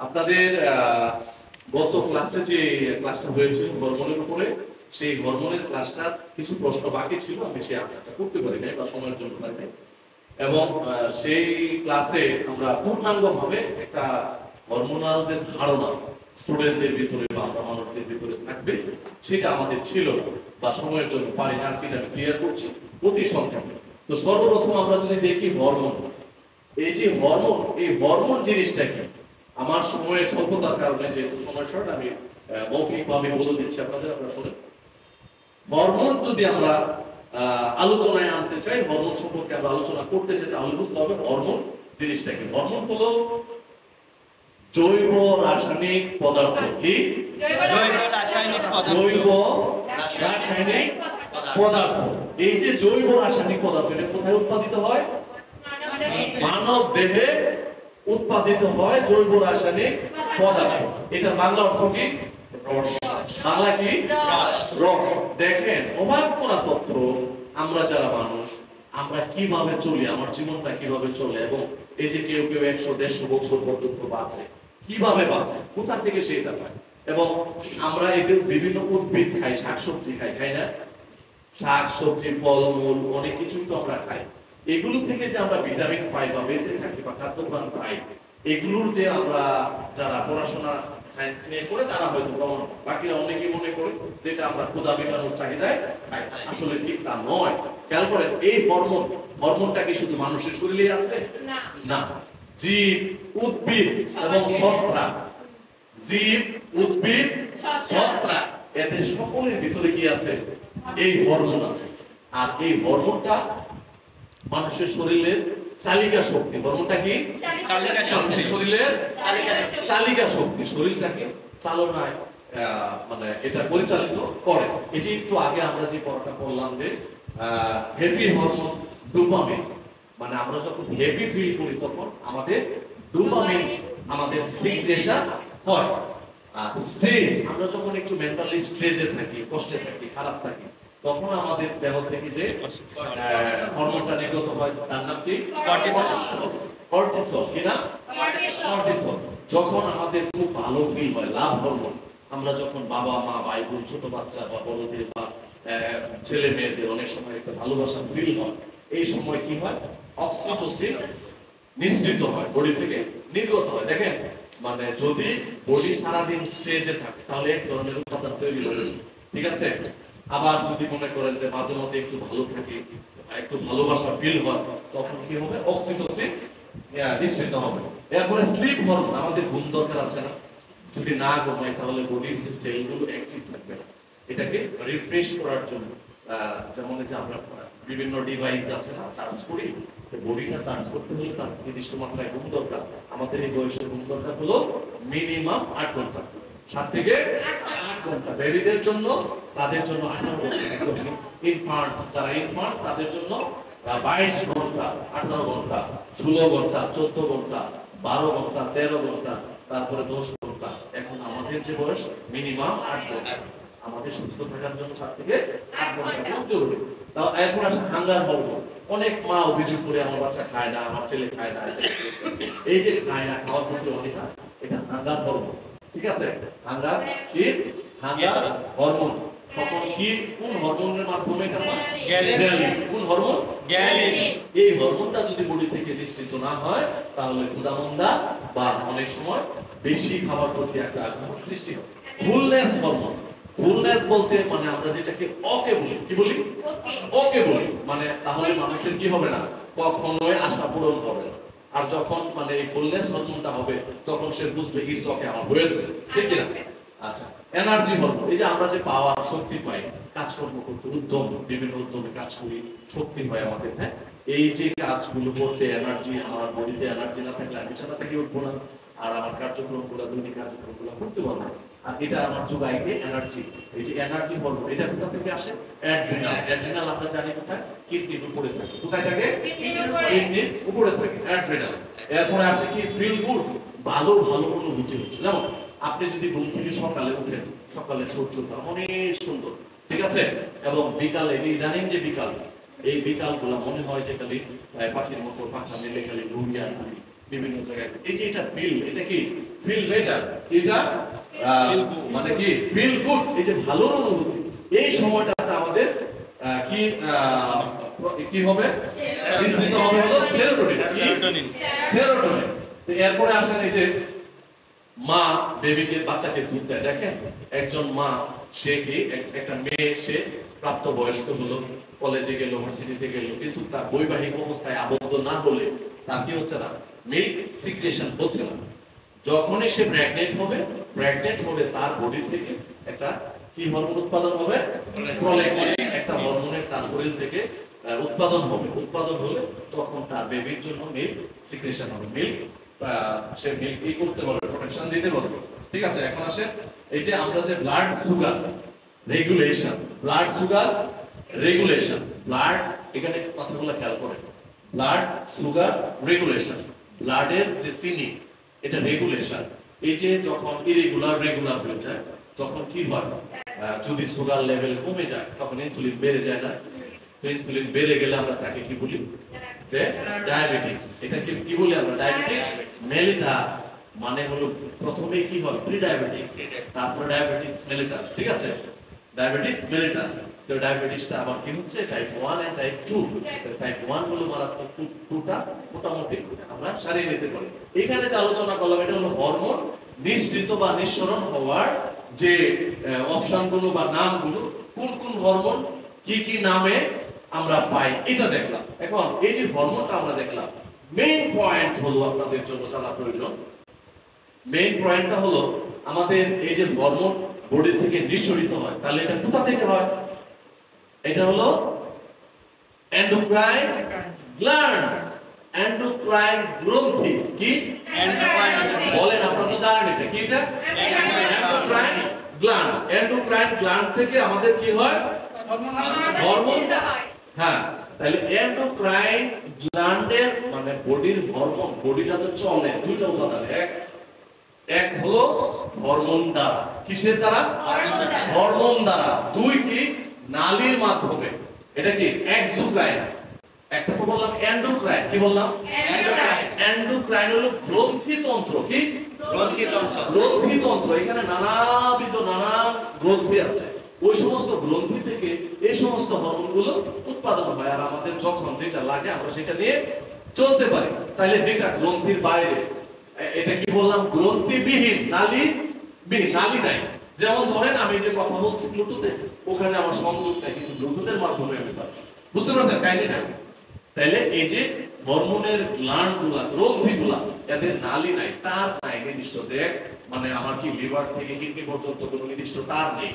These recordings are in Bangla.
আপনাদের গত ক্লাসে যে ক্লাসটা হয়েছিল হরমোনের উপরে, সেই হরমোনের ক্লাসটা কিছু প্রশ্ন বাকি ছিল, আমি সেই আনসারটা করতে পারি নাই বা সময়ের জন্য পারি নাই। এবং সেই ক্লাসে আমরা পূর্ণাঙ্গভাবে একটা হরমোনাল যে ধারণা স্টুডেন্টদের ভিতরে বা আমরা মানুষদের ভিতরে থাকবে, সেটা আমাদের ছিল না বা সময়ের জন্য পারি না। আজকে আমি ক্লিয়ার করছি অতি সংক্ষেপে। তো সর্বপ্রথম আমরা যদি দেখি হরমোন, এই যে হরমোন, এই হরমোন জিনিসটা কি? আমার সময়ের স্বল্পতার কারণে, যেহেতু সময় শর্ট, আমি মৌখিকভাবে বলে দিচ্ছি আপনাদের, আপনারা শুনেন। হরমোন যদি আমরা আলোচনায় আনতে চাই, হরমোন সম্পর্কে আমরা আলোচনা করতে চাই, তাহলে বুঝতে হবে হরমোন জিনিসটা কি। হরমোন হলো জৈব রাসায়নিক পদার্থ। কি? জৈব রাসায়নিক পদার্থ। জৈব রাসায়নিক পদার্থ। এই যে জৈব রাসায়নিক পদার্থ, এটা কোথায় উৎপাদিত হয়? মানব দেহে উৎপাদিত হয় জৈব রাসায়নিক পদার্থ। এটা বাংলা অর্থ কি? রস। বাংলা কি? রস। দেখেন, অবাক করা তথ্য, আমরা যারা মানুষ, আমরা কিভাবে চলি, আমার জীবনটা কিভাবে চলে, এবং এই যে কেউ কেউ 100-150 বছর পর্যন্ত বাঁচে, কিভাবে বাঁচে, কোথা থেকে সেটা পায়। এবং আমরা এই যে বিভিন্ন উদ্ভিদ খাই, শাকসবজি খাই, খাই না? শাকসবজি, ফলমূল, অনেক কিছুই তো আমরা খাই। এগুলো থেকে যে আমরা ভিটামিন পাই বা বেঁচে থাকি বা খাদ্যপ্রাণ পাই, এগুলোর যে আমরা যারা পড়াশোনা সায়েন্স নিয়ে করে তারা হয়তো প্রমাণ, বাকিরা অনেকেই মনে করে যেটা আমরা ক্ষুধা মেটানোর চাহিদায় খাই। আসলে ঠিক তা নয়। খেয়াল করেন, এই হরমোন, হরমোনটা কি শুধু মানুষের শরীরে আছে? না। জীব, উদ্ভিদ এবং ছত্রাক, জীব, উদ্ভিদ, ছত্রাক, এদের সকলের ভিতরে কি আছে? এই হরমোন আছে। আর এই হরমোনটা মানুষের শরীরের চালিকা শক্তি। হরমোনটা কি? চালিকা শক্তি। শরীরের চালিকা শক্তি, শরীরটাকে চালনায় মানে এটা পরিচালিত করে। এই যে একটু আগে আমরা যে পড়াটা করলাম যে হেভি হরমোন ডোপামিন, মানে আমরা যখন হেভি ফিল করি তখন আমাদের ডোপামিন আমাদের সিক্রেশন হয়। আর স্ট্রেস, আমরা যখন একটু মেন্টালি স্ট্রেসে থাকি, কষ্টে থাকি, খারাপ থাকি, তখন আমাদের দেহ থেকে যে হরমোনটা নির্গত হয় তার নাম কি? কর্টিসল। কি না? কর্টিসল। যখন আমাদের খুব ভালো ফিল হয়, লাভ হরমোন, আমরা যখন বাবা মা, ভাই বোন, ছোট বাচ্চা বা বড়দের বা ছেলে মেয়েদের অনেক সময় একটা ভালোবাসা ফিল হয়, এই সময় কি হয়? অক্সিটোসিন নিঃসৃত হয়, বডি থেকে নির্গত হয়। দেখেন, মানে যদি বডি সারাদিন স্ট্রেসে থাকে তাহলে এক ধরনের উপাদান তৈরি হবে, ঠিক আছে? আবার যদি মনে করেন যে মাঝে মধ্যে একটু ভালো থাকে, একটু ভালোবাসা ফিল হয়, তখন কি হবে? অক্সিটোসিন নিঃসৃত হবে। এরপরে স্লিপ হরমোন, আমাদের ঘুম দরকার আছে না? যদি না ঘুমাই তাহলে বডির যে সেলগুলো অ্যাক্টিভ থাকবে না, এটাকে রিফ্রেশ করার জন্য যেমন যে আমরা বিভিন্ন ডিভাইস আছে না, চার্জ করি, বডিটা চার্জ করতে হলে তার নির্দিষ্ট মাত্রায় ঘুম দরকার। আমাদের এই বয়সের ঘুম দরকার হলো মিনিমাম 8 ঘন্টা, 7 থেকে 8 ঘন্টা। বেবিদের জন্য, তাদের জন্য 18 ঘন্টা। একদম ইনফান্ট, যারা ইনফান্ট তাদের জন্য 22 ঘন্টা, 18 ঘন্টা, 16 ঘন্টা, 14 ঘন্টা, 12 ঘন্টা, 13 ঘন্টা, তারপরে 10 ঘন্টা। এখন আমাদের যে বয়স মিনিমাম 8 ঘন্টা, আমাদের সুস্থ থাকার জন্য 7 থেকে 8 ঘন্টা খুব জরুরি। তাও এরপর আসে হাঙ্গার হরমোন। অনেক মা অভিযোগ করে আমার বাচ্চা খায় না, আমার ছেলে খায় না। এই যে খায় না, খাওয়ার প্রতি অনীহা, এটা হাঙ্গার হরমোন। ঠিক আছে? হাঙ্গার কি? Hunger hormone. তখন কি, কোন হরমোনের মাধ্যমে এটা হয়? গ্যালিন। কোন হরমোন? গ্যালিন। এই হরমোনটা যদি বডি থেকে নিঃসৃত না হয়, তাহলে ক্ষুধামন্দা বা অনেক সময় বেশি খাবার প্রতি একটা আগ্রহ সৃষ্টি হয়। Fullness hormone. ফুলনেস বলতে মানে আমরা যেটাকে ওকে বলি, কি বলি? ওকে বলি। মানে তাহলে মানুষের কি হবে না? কখনোই আশা পূরণ হবে না। আর যখন মানে এই ফুলনেস হরমোনটা হবে, তখন সে বুঝবে ইটস ওকে, আমার হয়েছে, ঠিক কি না? আচ্ছা, এনার্জি হরমোন, এই যে আমরা যে পাওয়ার, শক্তি পাই কাজকর্ম করতে, উদ্যম, বিভিন্ন উদ্যমে কাজ করি, শক্তি হয় আমাদের। হ্যাঁ, এই যে কাজগুলো করতে এনার্জি, আমার বডিতে এনার্জি না থাকলে আমি বিছানা থেকে উঠবো না, আর আমার কার্যক্রমগুলো, দৈনিক কার্যক্রমগুলো করতে পারবো না। আর এটা আমার যোগাইকে এনার্জি। এই যে এনার্জি হরমোন, এটা কোথা থেকে আসে? অ্যাড্রিনাল। অ্যাড্রিনাল আমরা জানি কোথায়? কিডনির উপরে থাকে। কোথায় থাকে? কিডনির উপরে থাকে অ্যাড্রিনাল। এরপরে আসে কি? ফিল গুড, ভালো ভালো অনুভূতি হচ্ছে। যেমন আপনি যদি ঘুম থেকে সকালে উঠেন, সকালের সূর্যটা অনেক সুন্দর, ঠিক আছে? এবং বিকালে, যে ইদানিং যে বিকাল, এই বিকালগুলো মনে হয় যে খালি পাখির মতো পাখা মেলে খালি ঘুরিয়ে ঘুরি, বিভিন্ন জায়গায়। এই যে এটা ফিল, এটা কি ফিল বেটার, এটা মানে কি ফিল গুড, এই যে ভালো অনুভূতি, এই সময়টাতে আমাদের কি কি হবে, নিঃসৃত হবে হলো সেরোটোনিন। সেরোটোনিন। এরপরে আসেন এই যে মা বেবিকে, বাচ্চাকে দুধ দেয়। দেখেন একজন মা, সে কি একটা মেয়ে, সে প্রাপ্ত বয়স্ক হলো, কলেজে গেল, ইউনিভার্সিটিতে গেল, কিন্তু তার বৈবাহিক অবস্থায় আবদ্ধ না হলে তার কি হচ্ছে না, মিল্ক সিক্রেশন হচ্ছে না। যখনই সে প্রেগনেন্ট হবে তার বডি থেকে একটা কি হরমোন উৎপাদন হবে, প্রল্যাকটিন, একটা হরমোনের তার শরীর থেকে উৎপাদন হবে। উৎপাদন হলে তখন তার বেবির জন্য মিল্ক সিক্রেশন হবে, মিল্ক সে মিল্ক কি করতে পারবে, প্রোটেকশন দিতে পারবে। ঠিক আছে, এখন আসে এই যে আমরা যে blood sugar regulation, blood sugar regulation, blood, এখানে কথাগুলো খেয়াল করেন, ব্লাড সুগার রেগুলেশন, ব্লাডের যে চিনি, এটা রেগুলেশন। এই যে যখন ইরেগুলার রেগুলার হয়ে যায় তখন কি হয়, যদি সুগার লেভেল কমে যায় তখন ইনসুলিন বেড়ে যায় না, ইনসুলিন বেড়ে গেলে আমরা তাকে কি বলি, যে ডায়াবেটিস। এটা কি বলি আমরা, ডায়াবেটিস মেলিটাস, মানে হলো প্রথমে কি হয় প্রি ডায়াবেটিস, তারপর ডায়াবেটিস মেলিটাস। ঠিক আছে, ডায়াবেটিস মেলিটাস। তো ডায়াবেটিসটা আবার কি হচ্ছে, টাইপ 1 এন্ড টাইপ 2। টাইপ 1 হলো মারাত্মক, 2টা মোটামুটি আমরা সারিয়ে নিতে পারি। এখানে যে আলোচনা করলাম এটা হলো হরমোন নিঃসৃত বা নিঃসরণ হওয়ার যে অপশনগুলো বা নামগুলো, কোন কোন হরমোন কি কি নামে আমরা পাই, এটা দেখলাম। এখন এই যে হরমোনটা আমরা দেখলাম, মেইন পয়েন্ট হলো আপনাদের জন্য জানা প্রয়োজন, মেইন পয়েন্টটা হলো আমাদের এই যে হরমোন বডি থেকে নিঃসরিত হয়, তাহলে এটা কোথা থেকে হয়, এটা হলো এন্ডোক্রাইন গ্ল্যান্ড, এন্ডোক্রাইন গ্রন্থি। কি বলেন, আপনারা তো জানেন এটা কি, এটা এন্ডোক্রাইন গ্ল্যান্ড। এন্ডোক্রাইন গ্ল্যান্ড থেকে আমাদের কি হয়, হরমোন। হ্যাঁ, তাহলে এন্ডোক্রাইন গ্ল্যান্ডের মানে বডির হরমোন, বডিটা যে চলে দুইটা উপাদান, এক হলো হরমোন দ্বারা, কিসের দ্বারা, হরমোন দ্বারা। দুই কি, নালীর মাধ্যমে, এটা কি এক্সোক্রাইন। একটা তো বললাম এন্ডোক্রাইন, কি বললাম, এন্ডোক্রাইন হলো গ্রন্থিতন্ত্র। কি গ্রন্থিতন্ত্র, এখানে নানাবিধ নানান গ্রন্থি আছে, ওই সমস্ত গ্রন্থি থেকে এই সমস্ত হরমোনগুলো উৎপাদন হয়, আর আমাদের যখন যেটা লাগে আমরা সেটা নিয়ে চলতে পারি। তাহলে যেটা গ্রন্থির বাইরে, এটা কি বললাম, গ্রন্থিবিহীন, নালীবিহীন, নালী নাই। যেমন ধরেন আমি যে কথা বলছি ব্লুটুথে, ওখানে আমার সংযোগ নাই, কিন্তু ব্লুটুথের মাধ্যমে আমি পাচ্ছি। বুঝতে পারছেন কাহিনীটা? তাহলে এই যে হরমোনের গ্ল্যান্ডগুলা, গ্রন্থিগুলা, এদের নালী নাই, তার নাই নির্দিষ্ট, যে মানে আমার কি লিভার থেকে কিডনি পর্যন্ত কোনো নির্দিষ্ট তার নেই,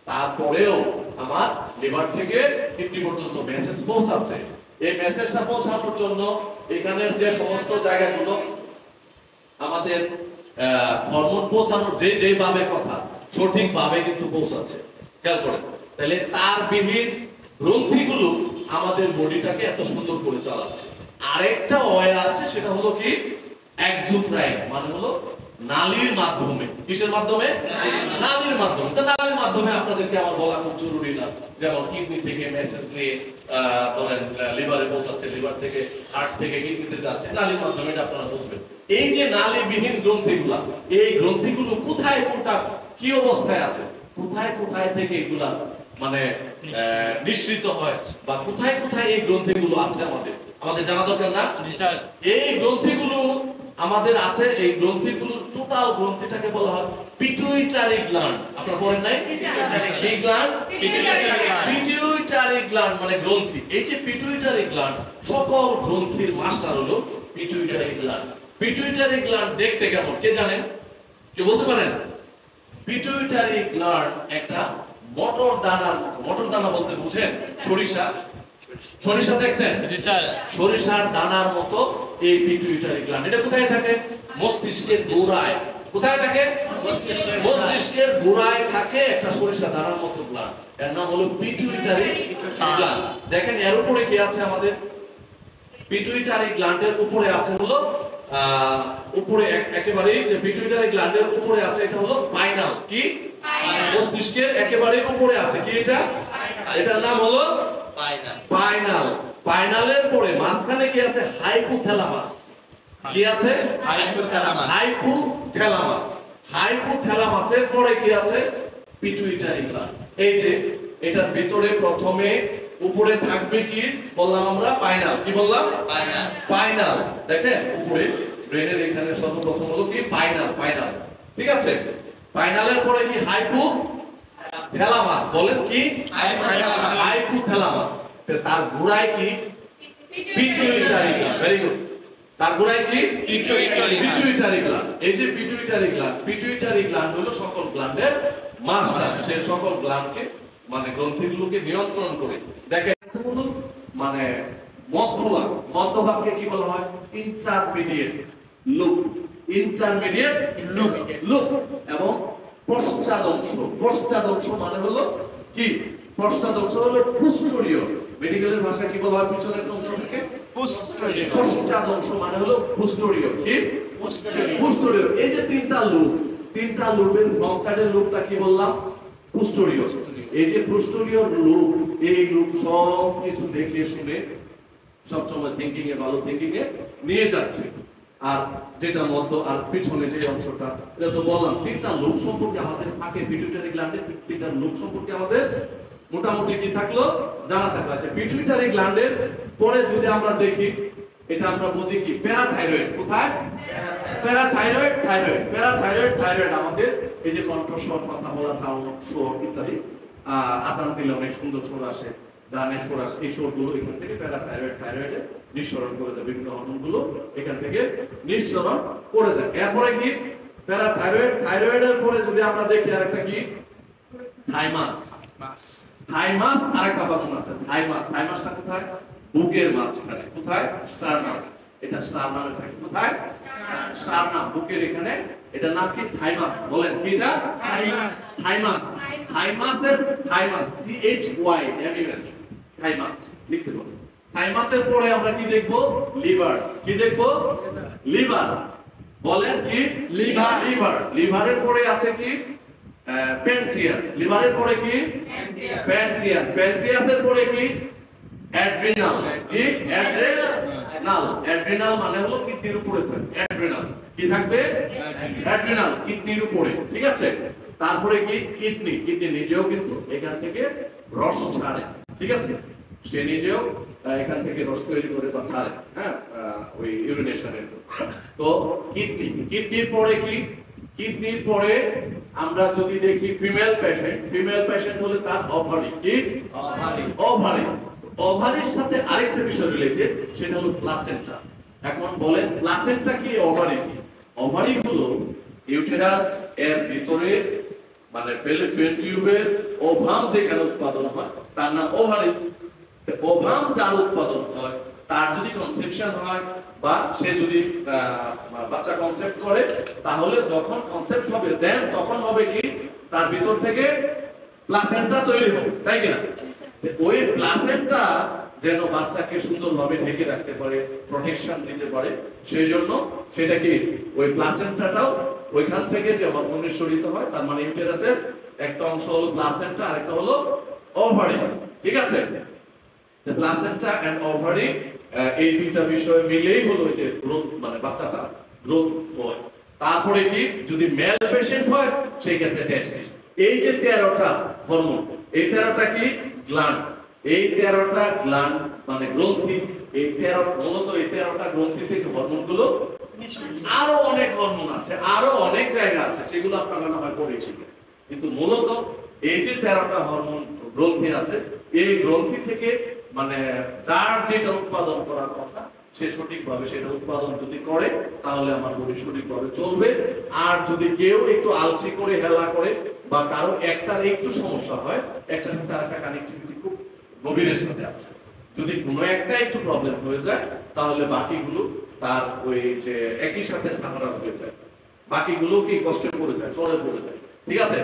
তারপরেও আমার লিভার থেকে কিডনি পর্যন্ত মেসেজ পৌঁছাচ্ছে। এই মেসেজটা পৌঁছানোর জন্য এখানের যে সমস্ত জায়গাগুলো আমাদের হরমোন পৌঁছানোর যেভাবে কথা, সঠিকভাবে কিন্তু পৌঁছাচ্ছে, খেয়াল করেন। তাহলে তার বিহীন গ্রন্থিগুলো আমাদের বডিটাকে এত সুন্দর করে চালাচ্ছে। আরেকটা ওয়ে আছে, সেটা হলো কি এক্সোক্রাইন, মানে হলো নালীর মাধ্যমে। কিসের মাধ্যমে, নালীর মাধ্যমে। তো নালীর মাধ্যমে আপনাদেরকে আমার বলা খুব জরুরি না, যেমন কিডনি থেকে মেসেজ নিয়ে ধরেন লিভারে পৌঁছাচ্ছে, লিভার থেকে হার্ট থেকে কিডনিতে যাচ্ছে, নালীর মাধ্যমে, এটা আপনারা বুঝবেন। এই যে নালীবিহীন গ্রন্থিগুলা, এই গ্রন্থিগুলো কোথায় কোনটা কি অবস্থায় আছে, কোথায় কোথায় থেকে এগুলা মানে নিঃসৃত হয়, বা কোথায় কোথায় এই গ্রন্থিগুলো আছে আমাদের জানা দরকার না? এই গ্রন্থিগুলো আমাদের আছে, এই গ্রন্থিগুলোর টোটাল গ্রন্থিটাকে বলা হয় পিটুইটারি গ্ল্যান্ড। আপনারা পড়েন নাই? কি গ্ল্যান্ড? পিটুইটারি গ্ল্যান্ড মানে গ্রন্থি। এই যে পিটুইটারি গ্ল্যান্ড, সকল গ্রন্থির মাস্টার হলো পিটুইটারি গ্ল্যান্ড। পিটুইটারি গ্ল্যান্ড দেখতে কেমন, কে জানেন, কে বলতে পারেন? পিটুইটারি গ্ল্যান্ড একটা মটর দানার মতো। মটর দানা বলতে বুঝেন সরিষা, সরিষা দেখছেন? সরিষার দানার মতো এই পিটুইটারি গ্ল্যান্ড। এটা কোথায় থাকে? মস্তিষ্কের গোড়ায়। কোথায় থাকে? মস্তিষ্কের গোড়ায় থাকে একটা সরিষা দানার মতো গ্ল্যান্ড, এর নাম হলো পিটুইটারি গ্ল্যান্ড। দেখেন এর উপরে কি আছে আমাদের? পিটুইটারি গ্ল্যান্ডের উপরে আছে হলো উপরে একেবারেই যে পিটুইটারি গ্ল্যান্ডের উপরে আছে, এটা হলো পাইনাল। কি? মস্তিষ্কের একেবারে উপরে আছে কি এটা? এটার নাম হলো পাইনাল। পাইনালের পরে মাঝখানে কি আছে? হাইপোথ্যালামাস। কি আছে? হাইপোথ্যালামাস। হাইপোথ্যালামাস। হাইপোথ্যালামাসের পরে কি আছে? Pituitary gland. এই যে এটার ভিতরে প্রথমে উপরে থাকবে কি বললাম আমরা? পাইনাল। কি বললাম? পাইনাল। পাইনাল। দেখেন উপরে ব্রেনের এখানে সর্বপ্রথম হলো কি পাইনাল। পাইনাল, ঠিক আছে? পাইনালের পরে কি? হাইপোথ্যালামাস। বলেন কি? হাইপোথ্যালামাস। হাইপোথ্যালামাস। তার গোড়ায় কি? Pituitary gland. Very good. তার গোড়ায় কি? Pituitary gland. এই যে পিটুইটারি গ্ল্যান্ড হলো সকল গ্ল্যান্ডের মাস্টার। সে সকল গ্ল্যান্ডকে মানে গ্রন্থিগুলোকে নিয়ন্ত্রণ করে। দেখেন হলো মানে মধ্যভাগ। মধ্যভাগকে কি বলা হয়? Intermediate loop. Intermediate loop. এবং পশ্চাদংশ। পশ্চাদংশ মানে হলো কি? পশ্চাদংশ হলো পোস্টেরিয়র। মেডিকেলের ভাষায় কি বলা হয় পিছনের অংশটাকে? পোস্টেরিয়র। পশ্চাদংশ মানে হলো পোস্টেরিয়র। কি? পোস্টেরিয়র। এই যে তিনটা লুপের ফ্রন্ট সাইডের লুপটা কি বললাম? পোস্টেরিয়র। এই যে পোস্টেরিয়র লুপ, এই লুপ সব কিছু দেখে শুনে সব সময় থিংকিং এ ভালো থিংকিং এ নিয়ে যাচ্ছে। আর যেটা মধ্য আর পিছনে যে অংশটা, এটা তো বললাম তিনটা লুপ সম্পর্কে আমাদের থাকে। পিটুইটারি গ্ল্যান্ডের তিনটা লুপ সম্পর্কে আমাদের মোটামুটি কি থাকলো? জানা থাকলো। আচ্ছা, পিটুইটারি গ্ল্যান্ডের পরে যদি আমরা দেখি, এটা আমরা বুঝি কি? প্যারাথাইরয়েড। কোথায়? প্যারাথাইরয়েড। প্যারাথাইরয়েড আমাদের এই যে কণ্ঠস্বর, কথা বলা, সাউন্ড, স্বর ইত্যাদি, আজান দিলে অনেক সুন্দর স্বর আসে, গানের স্বর আসে, এই স্বরগুলো এখান থেকে থাইরয়েডে নিঃসরণ করে দেয়। বিভিন্ন হরমোনগুলো এখান থেকে নিঃসরণ করে দেয়। এরপরে কি? থাইরয়েডের পরে যদি আমরা দেখি আরেকটা কি? থাইমাস। আরেকটা হরমোন আছে থাইমাসটা কোথায়? বুকের মাঝখানে। কোথায়? স্টারনাম। এটা স্টারনামে থাকে। কোথায়? স্টারনাম, বুকের এখানে। এটার নাম কি? থাইমাস। বলেন কি এটা? Thymus THYMUS। থাইমাস লিখতে বলেন। থাইমাসের পরে আমরা কি দেখব? লিভার। কি দেখব? লিভার। বলেন কি? লিভারের পরে আছে কি? প্যানক্রিয়াস। লিভারের পরে কি? প্যানক্রিয়াসের পরে কি? অ্যাড্রিনাল। কি? অ্যাড্রিনাল মানে হলো কিডনির উপরে থাকে। অ্যাড্রিনাল কি থাকবে? অ্যাড্রিনাল কিডনির উপরে, ঠিক আছে? তারপরে কি? কিডনি নিজেও কিন্তু এখান থেকে রস ছাড়ে, ঠিক আছে? সে নিজেও এখান থেকে রস তৈরি করে বা ছাড়ে, হ্যাঁ, ওই ইউরিনেশনের। তো কিডনির পরে কি? কিডনির পরে আমরা যদি দেখি ফিমেল পেশেন্ট হলে তার ওভারি। কি? ওভারির সাথে আরেকটা বিষয় রিলেটেড, সেটা হলো প্লাসেন্টা। এখন বলেন প্লাসেন্টা কি, ওভারি কি? ওভারি হলো ইউটেরাস এর ভিতরে মানে ফ্যালোপিয়ান টিউবের ওভাম যেখানে উৎপাদন হয় তার নাম ওভারি। ওভাম যার উৎপাদন হয়, তার যদি কনসেপশন হয় বা সে যদি বাচ্চা কনসেপ্ট করে, তাহলে যখন কনসেপ্ট হবে দেন তখন হবে কি? তার ভিতর থেকে প্লাসেন্টা তৈরি হবে, তাই কিনা? ওই প্লাসেন্টা যেন বাচ্চাকে সুন্দরভাবে ঢেকে রাখতে পারে, প্রোটেকশন দিতে পারে, সেই জন্য সেটা কি? ওই প্লাসেন্টাটাও ওইখান থেকে যে হরমোন নিঃসরিত হয়, তার মানে ইউটেরাসের একটা অংশ হলো প্লাসেন্টা, আরেকটা হলো ওভারি, ঠিক আছে? প্লাসেন্টা এন্ড ওভারি, এই দুইটা বিষয় মিলেই হলো ওই যে গ্রোথ, মানে বাচ্চাটা গ্রোথ হয়। তারপরে কি? যদি মেল পেশেন্ট হয় সেই ক্ষেত্রে টেস্টিস। এই যে 13টা হরমোন, এই 13টা কি? গ্ল্যান্ড। এই 13টা গ্ল্যান্ড মানে গ্রন্থি। এই 13টা গ্রন্থি থেকে হরমোনগুলো, আরো অনেক হরমোন আছে, আরো অনেক জায়গা আছে, সেগুলো আপনারা না হয় পড়েছি। কিন্তু মূলত এই যে 13টা হরমোন গ্রন্থি আছে, এই গ্রন্থি থেকে মানে যার যেটা উৎপাদন করার কথা সে সঠিকভাবে সেটা উৎপাদন যদি করে, তাহলে আমার বডি সঠিকভাবে চলবে। আর যদি কেউ একটু আলসি করে, হেলা করে, বা কারো একটার একটু সমস্যা হয়, একটার সাথে আরেকটা কানেক্টিভিটি খুব গভীরের সাথে আছে, যদি কোনো একটা একটু প্রবলেম হয়ে যায়, তাহলে বাকিগুলো তার ওই যে একই সাথে সাহারা হয়ে যায়, বাকিগুলো কি কষ্টে পড়ে যায়, চলে পড়ে যায়, ঠিক আছে?